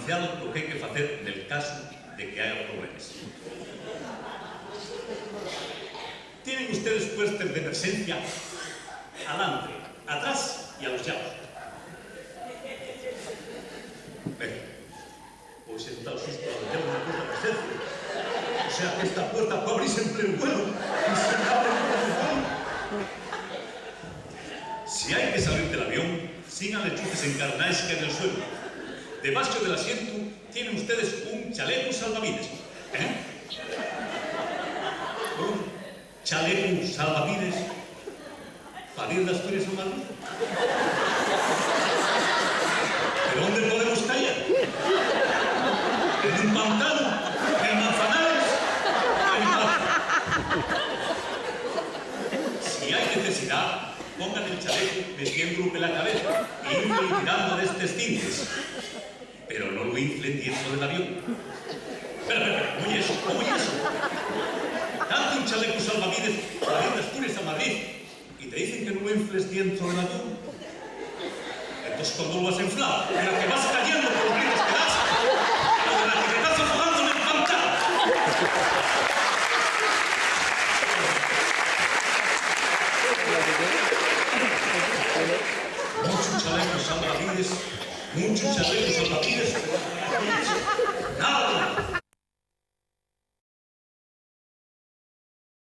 anunciado lo que hay que facer nel caso de que haya problemas. Tienen ustedes puestos de emergencia adelante, atrás y a los lados. Hoy se está el susto de meter una puerta de emergencia. O sea que esta puerta puede abrirse en pleno vuelo y se abre en pleno vuelo. Si hay que salir del avión, sigan lechuces en carnais que en el suelo. Debajo del asiento tienen ustedes un chaleco salvavidas. Un chaleco salvavidas para ir de Asturias a Madrid. ¿De dónde podemos caer? ¿En un pantano? ¿En Manzanares? Si hay necesidad, pongan el chaleco metiéndolo en la cabeza e inflen tirando de estos cintes. Pero no lo inflen dentro del avión. Pero, ¿cómo es eso? ¿Cómo es eso? Date un chaleco salvavidas para ir de Asturias a Madrid y te dicen que no lo infles dentro del avión. Entonces, ¿cuándo lo vas a inflar? ¿De la que vas cayendo por los gritos que das? ¿O de la que te estás afogando en el pantano? Muchos chalecos salvavidas, muchos chalecos salvavidas, nada.